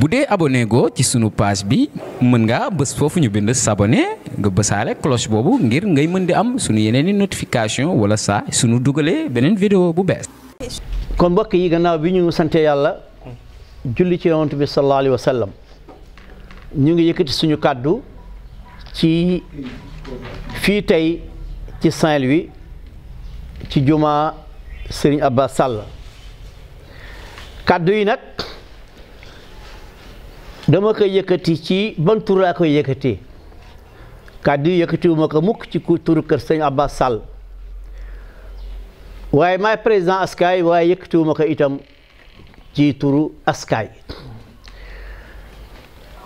bu dee abonné go ci sunu page bi mën ngaa bës foofu ñu bind s'abonner nga bësaale cloche boobu ngir ngay mën di am sunu yeneen i notification wala saa sunu dugalee beneen vidéo bu bees. kon mbokk yi gannaaw bi ñu sante yàlla julli ci yonent bi sallallahu alayhi wa sallam ñu ngi yëkkati suñu kàddu ci fii tey ci Saint-Louis ci juma Serigne Abbas Sall kàddu yi nag dama koy yëkkati ci ban tur laa koy yëkkati kàddu yi yëkkatiwuma ko mukk ci turu kër Serigne Abbas Sall waaye maay président askaay waaye yëkkatiwuma ko itam ci turu askaay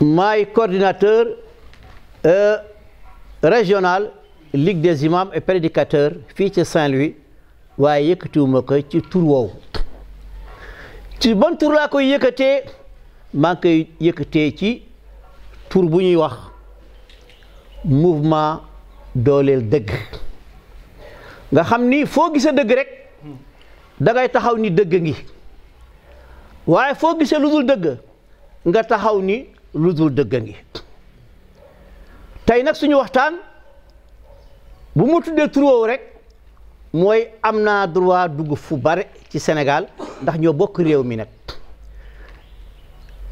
maay coordinateur régional Ligue des imams et prédicateurs fii ci Saint-Louis waaye yëkkatiwuma ko ci tur woowu ci ban tur laa koy yëkkatee maa ngi koy yëkkatee ci tur bu ñuy wax mouvement dooleel dëgg nga xam ni foo gisee dëgg rek da ngay taxaw ni dëgg ngi waaye foo gisee lu dul dëgg nga taxaw ni lu dul dëgg ngi tey nag suñu waxtaan bu mu tuddee tur woowu rek mooy am naa droit dugg fu bare ci Sénégal ndax ñoo bokk réew mi nag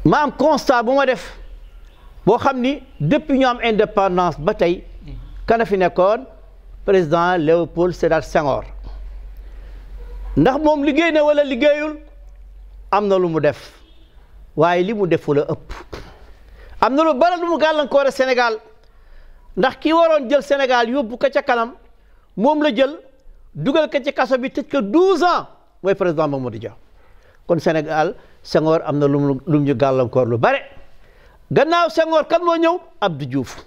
ma am constat bu ma def boo xam ni depuis ñu am indépendance ba tey kana fi nekkoon président Léopold Sédar Senghor ndax moom liggéey na wala liggéeyul am na lu mu def waaye li mu defu la ëpp am na lu bare lu mu gàllankoore Sénégal ndax ki waroon jël Sénégal yóbbu ko ca kanam moom la jël dugal ko ci kaso bi tëj ko 12 ans mooy président Mamadou Dia kon Sénégal Senghor am na lu mu ñu gàllankoor lu bare gannaaw Senghor kan moo ñëw Abdou Diouf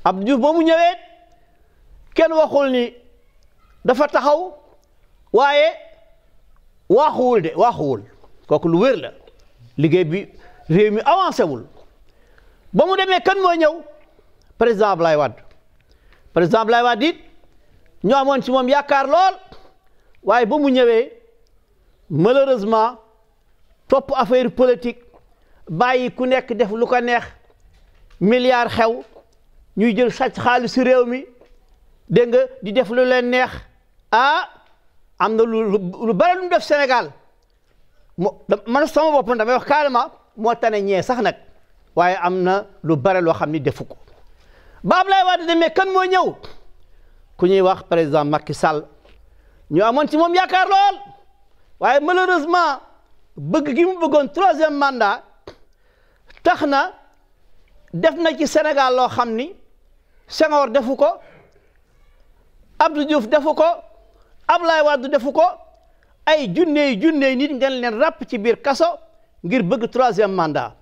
Abdou Diouf ba mu ñëwee kenn waxul ni dafa taxaw waaye waaxuwul de waaxuwul kooku lu wér la liggéey bi réew mi avancé wul ba mu demee kan moo ñëw président Ablaye Wade président Ablaye Wade it ñoo amoon ci moom yaakaar lool waaye ba mu ñëwee malheureusement topp affaire politique bàyyi ku nekk def lu ko neex milliard xew ñuy jël sàcc xaalisu réew mi dégg nga di def lu leen neex am na lu bare lu mu def Sénégal man sama bopp damay wax carrément moo tane ñee sax nag waaye am na lu bare loo xam ni defu ko ba Ablaye Wade demee kan moo ñëw ku ñuy wax président Macky Sall ñu amoon ci moom yaakaar lool waaye malheureusement bëgg gi mu bëggoon 3e mandat tax na def na ci Sénégal loo xam ni Senghor defu ko Abdou Diouf defu ko Ablaye Wade defu ko ay junney nit ngeen leen ràpp ci biir kaso ngir bëgg 3e mandat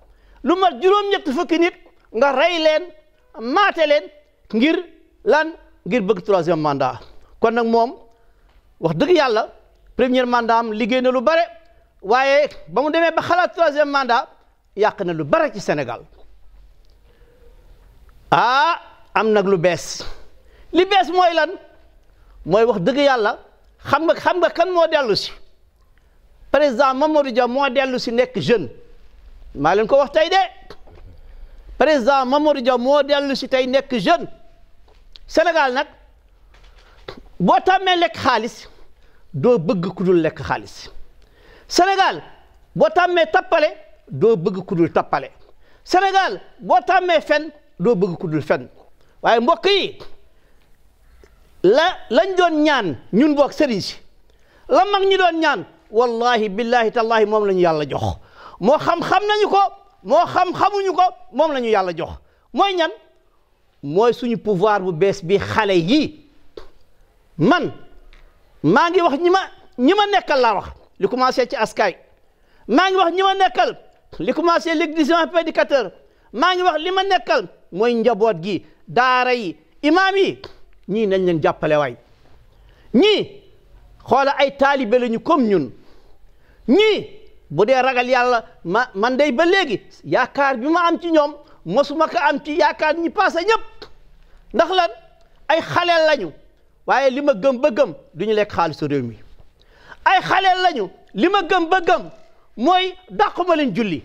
lu mat juróom-ñett fukki nit nga rey leen maate leen ngir lan ngir bëgg 3e mandat kon nag moom wax dëgg yàlla premier mandat am liggéey na lu bare waaye ba mu demee ba xalaat 3e mandat yàq na lu bare ci Sénégal am nag lu bees li bees mooy lan mooy wax dëgg yàlla xam nga kan moo dellu si président Mamadou Dia moo dellu si nekk jeune maa leen ko wax tey de président Mamadou Dia moo dellu si tey nekk jeune Sénégal nag boo tàmmee lekk xaalis doo bëgg ku dul lekk xaalis Sénégal boo tàmmee tappale doo bëgg ku dul tappale Sénégal boo tàmmee fen doo bëgg ku dul fen waaye mbokk yi lañ doon ñaan ñun boog sëriñ si la mag ñi doon ñaan wallahi billahi tallahi moom la ñu yàlla jox moo xam nañu ko moo xamuñu ko moom la ñu yàlla jox mooy ñan mooy suñu pouvoir bu bees bi xale yi man maa ngi wax ñi ma nekkal laa wax li commencé ci askaay maa ngi wax ñi ma nekkal li commencé Ligue des imams et prédicateurs maa ngi wax li ma nekkal mooy njaboot gi daara yi imaam yi ñii nañ leen jàppale waay ñii xoola ay taalibe lañu comme ñun ñii bu dee ragal yàlla man day ba léegi yaakaar bi ma am ci ñoom mosuma ko am ci yaakaar ñi passé ñëpp ndax lan ay xaleel lañu waaye li ma gëm ba gëm duñu lekk xaalisu réew mi ay xaleel lañu li ma gëm ba gëm mooy dàquma leen julli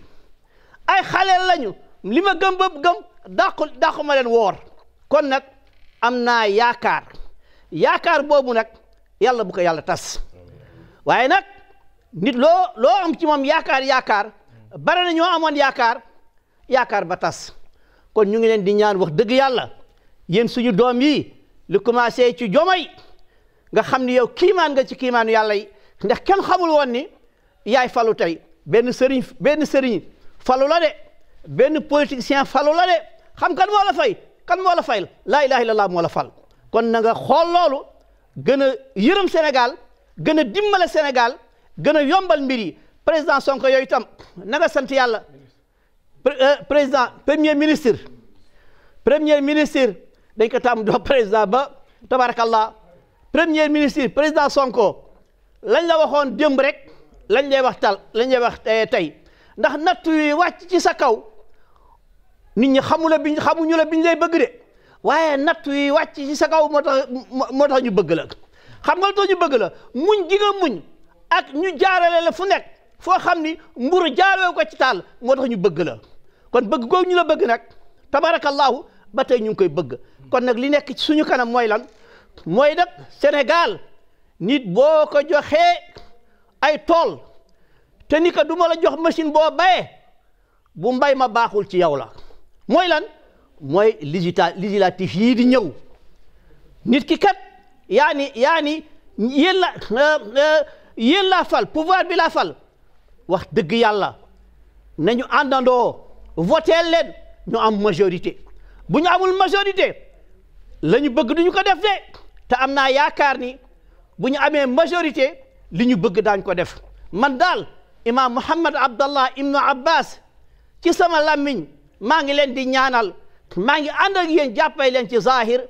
ay xaleel lañu li ma gëm ba gëm dàqu ma leen woor kon nag am naa yaakaar boobu nag yàlla bu ko yàlla tas waaye nag nit loo am ci moom yaakaar bare na ñoo amoon yaakaar ba tas kon ñu ngi leen di ñaan wax dëgg yàlla yéen suñu doom yi lu commencé ci Diomaye nga xam ni yow kiimaan nga ci kiimaanu yàlla yi ndax kenn xamul woon ni yaay falu tey benn sëriñ falu la de benn politicien falu la de xam kan moo la fay laa ilaha illallah moo la fal kon na nga xool loolu gën a yërëm Sénégal gën a dimbale Sénégal gën a yombal mbir yi président Sonko yooyu itam na nga sant yàlla premier ministre dañ ko tam do président ba tabarakallah premier ministre président Sonko lañ la waxoon démb rek lañ lay wax tey ndax natt yi wàcc ci sa kaw nit ñi xamuñu la biñ lay bëgg de waaye natt yi wàcc ci sa kaw moo tax ñu bëgg la xam nga tax ñu bëgg la muñ gi nga muñ ak ñu jaarale la fu nekk foo xam ni mburu jaaroo ko ci taal moo tax ñu bëgg la kon bëgg googu ñu la bëgg nag tabarakallahu ba tey ñu ngi koy bëgg kon nag li nekk ci suñu kanam mooy lan mooy nag Sénégal nit boo ko joxee ay tool te ni ko du ma la jox machine boo bayee bu mbay ma baaxul ci yow la mooy lan mooy législatif yii di ñëw nit ki kat yaa ni yéen laa fal pouvoir bi laa fal wax dëgg yàlla nañu àndandoo voter leen ñu am majorité bu ñu amul majorité la ñu bëgg duñu ko def de te am naa yaakaar ni bu ñu amee majorité li ñu bëgg daañ ko def man daal imam Muhammad Abdallah ibnu Abbas ci sama làmmiñ maa ngi leen di ñaanal maa ngi ànd ak yéen jàppale leen ci zahir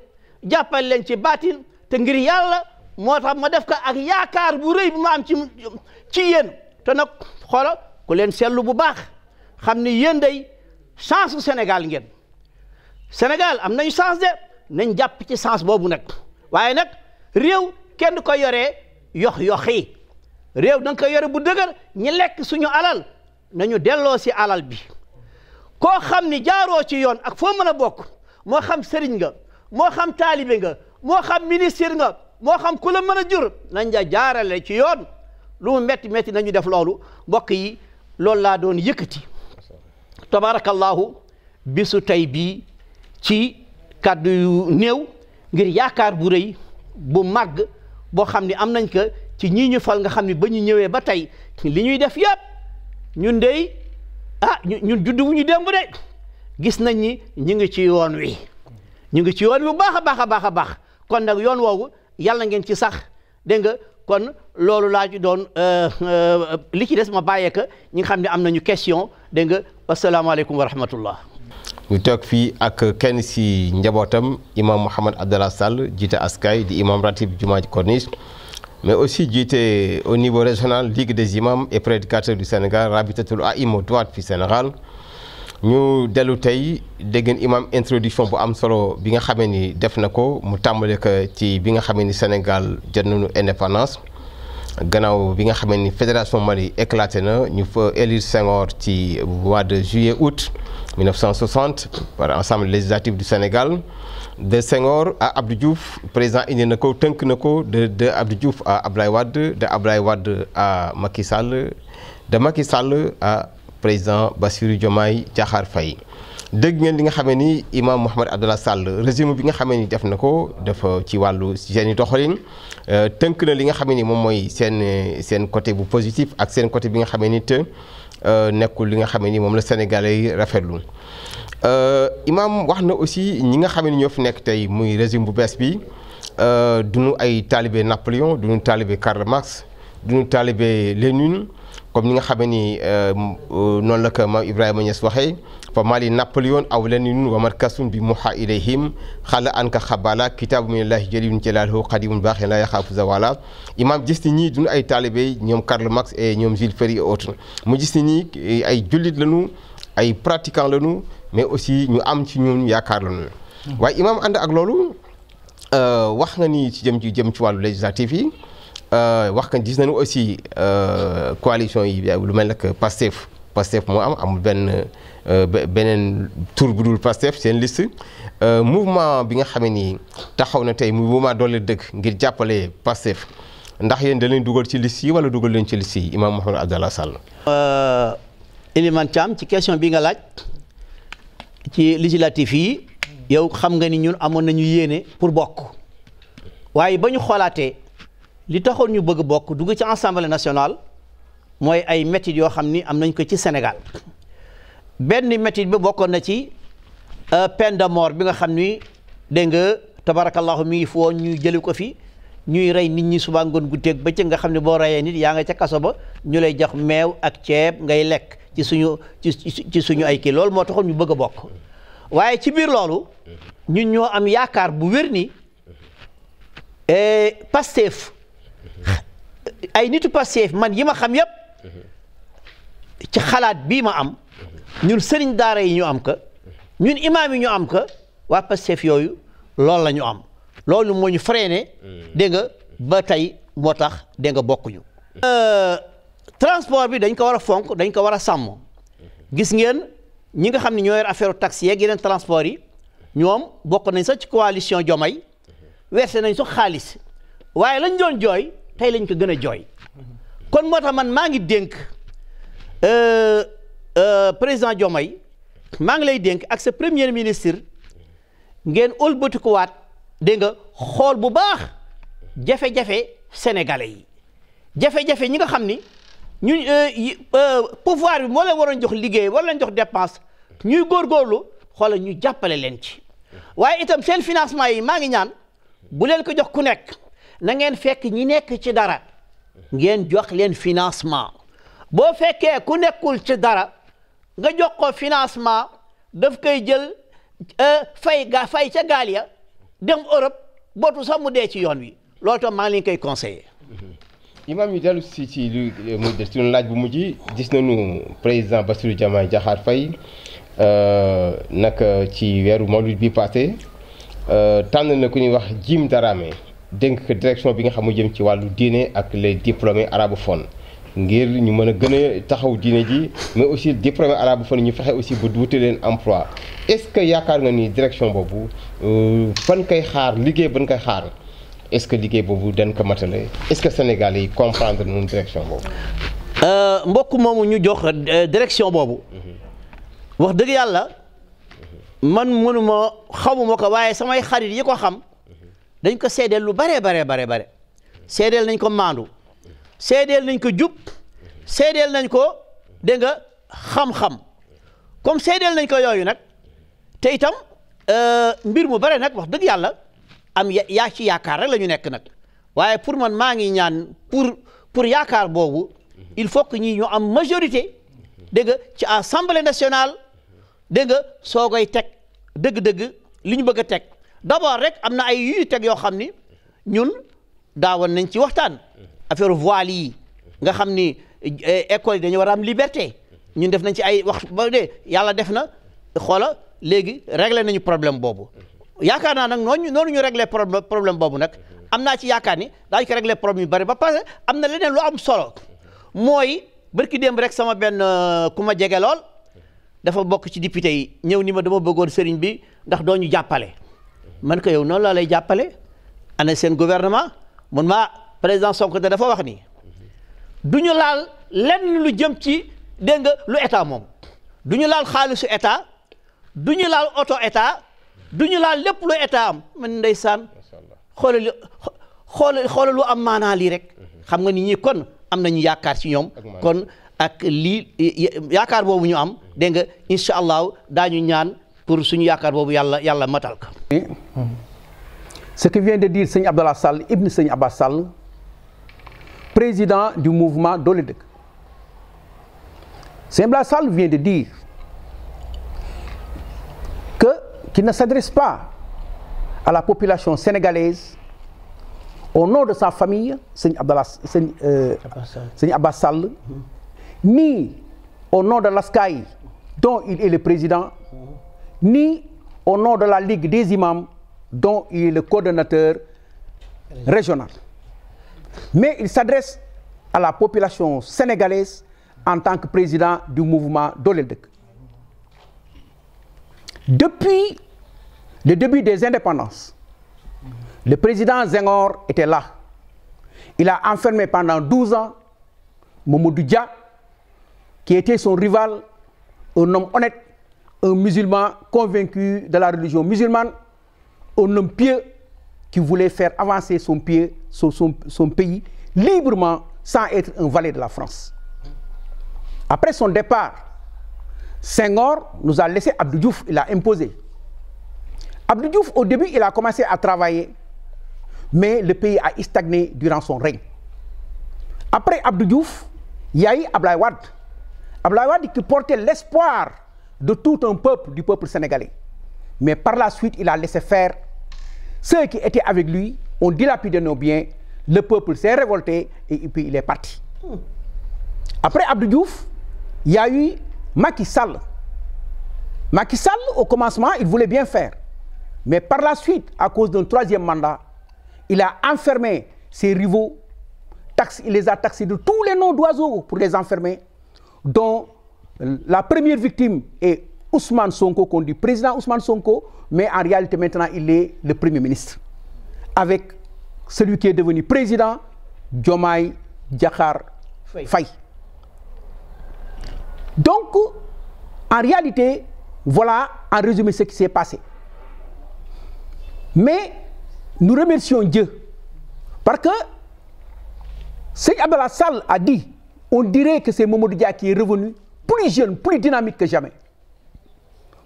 jàppale leen ci baatin te ngir yàlla moo tax ma def ko ak yaakaar bu rëy bu ma am ci yéen te nag xoola ku leen seetlu bu baax xam ni yéen day chance u Sénégal ngeen Sénégal am nañu chance de nañ jàpp ci chance boobu nag waaye nag réew kenn ko yoree yox-yoxi réew da nga ko yore bu dëgër ñi lekk suñu alal nañu delloo si alal bi koo xam ni jaaroo ci yoon ak foo mën a bokk moo xam sëriñ nga moo xam taalibe nga moo xam ministre nga moo xam ku la mën a jur nañ ja jaarale ci yoon lu mu metti nañu def loolu mbokk yi loolu laa doon yëkkati tabarakallahu bisu tey bii ci kàddu yu néew ngir yaakaar bu rëy bu màgg boo xam ni am nañ ko ci ñii ñu fal nga xam ni ba ñu ñëwee ba tey li ñuy def yëpp ñun dey ñun juddu wu ñu démb de gis nañ ni ñu ngi ci yoon wi bu baax a baax kon nag yoon woowu yàlla ngeen ci sax dégg nga kon loolu laa ci doon li ci des ma bàyyee ka ñi nga xam ne am nañu question dégg nga asalaamaaleykum wa rahmatullah. ñu toog fii ak kenn si njabootam imam Mouhamed Abdallah Sall jiite askay di imam ratib jumaa Corniche mais aussi jiite au niveau régional Ligue des imams et prédicateurs du Sénégal Rabitatul Aïma droite fi Sénégal ñu dellu tey dégg ngeen imam introduction bu am solo bi nga xamee ni def na ko mu tàmbale ko ci bi nga xamee ni Sénégal jot nañu indépendance gannaaw bi nga xamee ni fédération Mali éclaté na ñu fa élire Senghor ci mois de juillet août 1960 par ensemble législatif du Sénégal de Senghor à Abdou Diouf président indi na ko tënk na ko de Abdou Diouf à Ablaye Wade de Ablaye Wade à Macky Sall de Macky Sall à président Bassirou Diomaye Diakhar Faye dégg ngeen li nga xamee ni imam Mouhamed Abdallah Sall régime bi nga xamee ni def na ko dafa ci wàllu seeni doxalin tënk na li nga xamee ni moom mooy seen côté bu positif ak seen côté bi nga xamee ni te nekkul li nga xamee ni moom la Sénégalais yi rafetlu imam wax na aussi ñi nga xamee ni ñoo fi nekk tey muy régime bu bees bi duñu ay talibé Napoléon duñu talibé Karl Marx duñu talibé Lénine comme ñi nga xamee ni noonu la ko maam Ibrahima Niass waxee fa mali Napoléon aw Lénine wa markasun bi muha ilayhim xala an ka xabala kitaabu minallahi jalilun jalaaluhu qadimun baaxin la yaxaafu zawala imam gis ni ñii duñu ay talibé ñoom Karl Marx et ñoom Jules Ferry et autres mu gis ni ñii ay jullit lañu ay pratiquants lañu mais aussi ñu am ci ñun yaakaar lañu waaye imam ànd ak loolu wax nga ni ci jëm ci wàllu législatif yi wax nga gis nañu aussi coalition yi lu mel nag Pastef Pastef moo amul beneen tur bu dul Pastef seen liste mouvement bi nga xam ne nii taxaw na tey muy mouvement Dooleel Dëgg ngir jàppale Pastef ndax yéen da leen dugal ci liste yi wala dugal leen ci liste yi Imam Mouhamed Abdallah Sall. Elimane Thiam ci question bi nga laaj ci législatif yi yow xam nga ni ñun amoon nañu yéene pour bokk waaye ba ñu xoolaatee li taxoon ñu bëgg bokk dugg ci assemblée nationale mooy ay métit yoo xam ni am nañ ko ci Sénégal benn métit bi bokkoon na ci peine de mort bi nga xam ni dégg nga tabarakallahu mi ngi fi woon ñu jëli ko fi ñuy rey nit ñi suba ngoon guddeeg bëccëg nga xam ne boo reyee nit yaa nga ca kaso ba ñu lay jox meew ak ceeb ngay lekk ci suñu ay kii loolu moo taxoon ñu bëgg a bokk waaye ci biir loolu ñun ñoo am yaakaar bu wér ni Pastef ay nitu Pastef man yi ma xam yépp ci xalaat bii ma am ñun sëriñ daara yi ñu am ka ñun imaam yi ñu am ka waa Pastef yooyu loolu la ñu am loolu moo ñu freiné dégg nga ba tey moo tax dégg nga bokkuñu transport bi dañ ko war a fonk dañ ko war a sàmm gis ngeen ñi nga xam ne ñoo yor affaire taxi yeeg yeneen transport yi ñoom bokk nañ sax ci coalition Diomaye versé nañ sax xaalis waaye lañ doon jooy tey lañ ko gën a jooy kon moo tax man maa ngi dénk président Diomaye maa ngi lay dénk ak sa premier ministre ngeen ëlbatikuwaat dégg nga xool bu baax jafe-jafe sénégalais yi jafe-jafe ñi nga xam ni ñun pouvoir bi moo leen waroon jox liggéey war leen jox dépense ñuy góorgóorlu xoolal ñu jàppale leen ci waaye itam seen financement yi maa ngi ñaan bu leen ko jox ku nekk na ngeen fekk ñi nekk ci dara ngeen jox leen financement boo fekkee ku nekkul ci dara nga jox ko financement daf koy jël fay ca gaal ya dem Europe bootu sax mu dee ci yoon wi loolu tam maa ngi leen koy conseiller. Imam ñu dellu ci lu muy des ci laaj bu mujj gis nañu président Bassirou Diomaye Diakhar Faye nag ci weeru Mawlid bi passé tànn na ku ñuy wax Jim Darame dénk ko direction bi nga xam mu jëm ci wàllu diine ak les diplômés arabophones ngir ñu mën a gën a taxaw diine ji mais aussi diplômés arabophones ñu fexe aussi ba wuute leen emploi est-ce que yaakaar nga ni direction boobu fan koy xaar liggéey ban koy xaar est-ce que liggéey boobu dañ ko matale est-ce que Sénégal yi comprendre nañu direction boobu. mbokk moomu ñu jox direction boobu. wax dëgg yàlla man mënuma xamuma ko waaye samay xarit yi ko xam dañ ko seedeel lu bare seedeel nañ ko maandu seedeel nañ ko jub seedeel nañ ko dégg nga xam-xam comme seedeel nañ ko yooyu nag te itam mbir mu bare nag wax dëgg yàlla am yaa ci yaakaar rek la ñu nekk nag waaye pour man maa ngi ñaan pour yaakaar boobu il faut que ñi ñu am majorité dégg nga ci assemblée nationale dégg nga soo koy teg dëgg-dëgg li ñu bëgg a teg d'abord rek am na ay yu teg yoo xam ni ñun daawoon nañ ci waxtaan affaire voile yi nga xam ni école yi dañu war a am liberté ñun def nañ ci ay wax ba de yàlla def na xoola léegi réglé nañu problème boobu yaakaar naa nag noonu ñu réglé problème boobu nag am naa ci yaakaar ni daañu ko réglé problème yu bari ba parce que am na leneen lu am solo mooy barki démb rek sama benn ku ma jege lool dafa bokk ci député yi ñëw ni ma dama bëggoon sëriñ bi ndax doo ñu jàppale man ko yow noonu laa lay jàppale ana seen gouvernement mun maa président Sonko dafa wax ni du ñu laal lenn lu jëm ci dégg nga lu état moom du ñu laal xaalisu état du ñu laal auto état du ñu laal lépp lu état am man ndeysaan xoolal lu am maanaa lii rek xam nga ni ñi kon am nañu yaakaar ci ñoom kon ak lii yaakaar boobu ñu am dégg nga incha allahu daañu ñaan pour suñu yaakaar boobu yàlla matal ko. Ce que vient de dire Seigne Abdallah Sall, Ibn Seigne Abbas Sall, président du mouvement Dooleel Dëgg. Seigne Abdallah Sall vient de dire qu'il ne s'adresse pas à la population sénégalaise au nom de sa famille, Seigne Abbas Sall, ni au nom de l'ASCAI dont il est le président, ni au nom de la Ligue des imams dont il est le coordonnateur régional. Mais il s'adresse à la population sénégalaise en tant que président du mouvement Dolel Deuk. Depuis le début des indépendances, le président Senghor était là. Il a enfermé pendant 12 ans Mamadou Dia, qui était son rival, un homme honnête, un musulman convaincu de la religion musulmane, un homme pieux qui voulait faire avancer son pays librement sans être un valet de la France. Après son départ, Senghor nous a laissé Abdou Diouf, il a imposé. Abdou Diouf, au début, il a commencé à travailler, mais le pays a stagné durant son règne. Après Abdou Diouf, il y a eu Abdoulaye Wade. Abdoulaye Wade qui portait l'espoir de tout un peuple, du peuple sénégalais. Mais par la suite, il a laissé faire. Ceux qui étaient avec lui ont dilapidé nos biens, le peuple s'est révolté et puis il est parti. Après Abdou Diouf, il y a eu Macky Sall. Macky Sall, au commencement, il voulait bien faire. Mais par la suite, à cause d'un troisième mandat, il a enfermé ses rivaux, il les a taxés de tous les noms d'oiseaux pour les enfermer, dont la première victime est Ousmane Sonko, qu'on dit président Ousmane Sonko, mais en réalité maintenant il est le Premier ministre. Avec celui qui est devenu président, Diomaye Diakhar Faye. Donc, en réalité, voilà en résumé ce qui s'est passé. Mais nous remercions Dieu, parce que Seigne Abdallah Sall a dit, on dirait que c'est Mamadou Dia qui est revenu plus jeune, plus dynamique que jamais.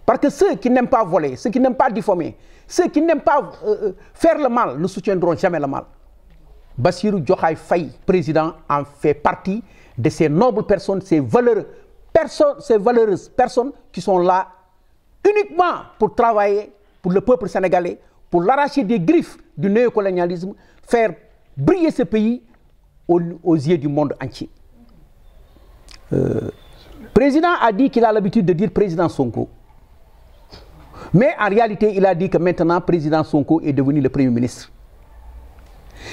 Parce que ceux qui n'aiment pas voler, ceux qui n'aiment pas diffamer, ceux qui n'aiment pas faire le mal, ne soutiendront jamais le mal. Bassirou Diomaye Faye, président, en fait partie de ces nobles personnes, ces valeureuses personnes qui sont là uniquement pour travailler pour le peuple sénégalais, pour l'arracher des griffes du néocolonialisme, faire briller ce pays aux yeux du monde entier. Le président a dit qu'il a l'habitude de dire président Sonko. Mais en réalité, il a dit que maintenant, président Sonko est devenu le Premier ministre.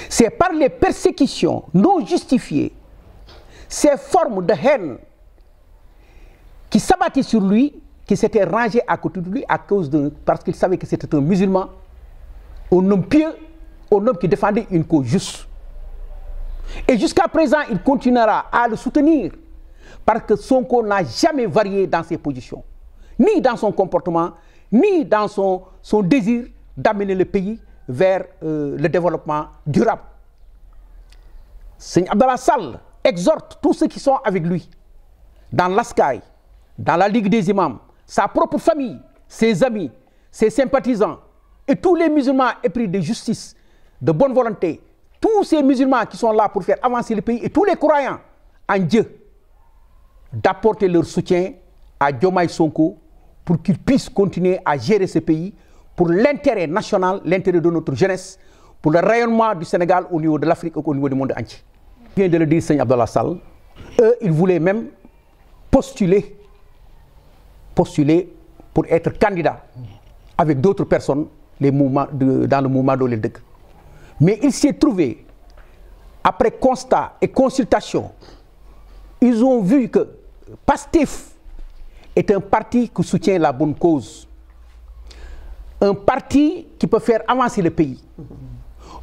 C'est par les persécutions non justifiées, ces formes de haine qui s'abattaient sur lui, qui s'étaient rangées à côté de lui parce qu'il savait que c'était un musulman, un homme pieux, un homme qui défendait une cause juste. Et jusqu'à présent, il continuera à le soutenir parce que Sonko n'a jamais varié dans ses positions, ni dans son comportement, ni dans son désir d'amener le pays vers le développement durable. Seigne Abdallah Sall exhorte tous ceux qui sont avec lui, dans l'ASCAI, dans la Ligue des imams, sa propre famille, ses amis, ses sympathisants, et tous les musulmans épris de justice, de bonne volonté, tous ces musulmans qui sont là pour faire avancer le pays, et tous les croyants en Dieu, d'apporter leur soutien à Diomaye Sonko pour qu'il puisse continuer à gérer ce pays pour l'intérêt national, l'intérêt de notre jeunesse, pour le rayonnement du Sénégal au niveau de l'Afrique et au niveau du monde entier. Je viens de le dire, Seigne Abdallah Sall, eux, ils voulaient même postuler pour être candidat avec d'autres personnes dans le mouvement Dolel Deuk. Mais il s'est trouvé, après constat et consultation, ils ont vu que PASTEF est un parti qui soutient la bonne cause. Un parti qui peut faire avancer le pays.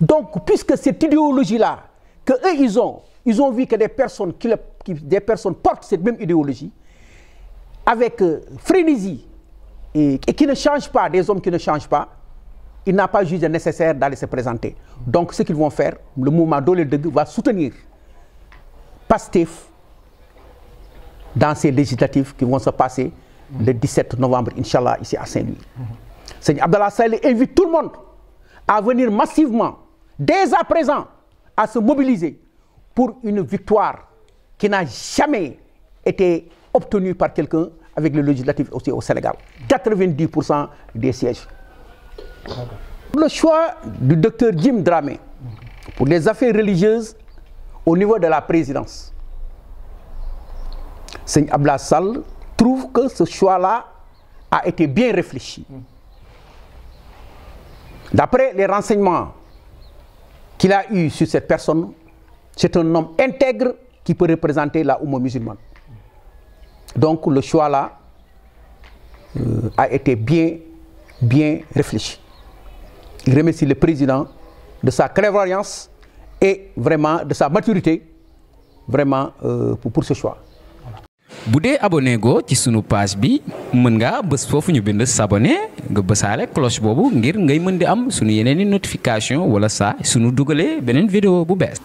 Donc, puisque cette idéologie-là, qu'eux, ils ont vu que des personnes portent cette même idéologie, avec frénésie, et qui ne changent pas, des hommes qui ne changent pas, il n'a pas jugé nécessaire d'aller se présenter. Donc, ce qu'ils vont faire, le mouvement Dolel Deuk va soutenir PASTEF dans ces législatives qui vont se passer le 17 novembre, Inch'Allah, ici à Saint-Louis. Seigne Abdallah Sall invite tout le monde à venir massivement, dès à présent, à se mobiliser pour une victoire qui n'a jamais été obtenue par quelqu'un avec le législatif aussi au Sénégal. 90% des sièges. Le choix du docteur Jim Dramé pour les affaires religieuses au niveau de la présidence. Seigne Abdallah Sall trouve que ce choix-là a été bien réfléchi. D'après les renseignements qu'il a eus sur cette personne, c'est un homme intègre qui peut représenter la Oumma musulmane. Donc le choix là a été bien réfléchi. Je remercie le président de sa clairvoyance et vraiment de sa maturité vraiment pour ce choix. bu dee abonné go ci sunu page bi mën ngaa bës foofu ñu bind s'abonner nga bësaale cloche boobu ngir ngay mën di am sunu yeneeni notification wala saa sunu dugalee beneen vidéo bu bees.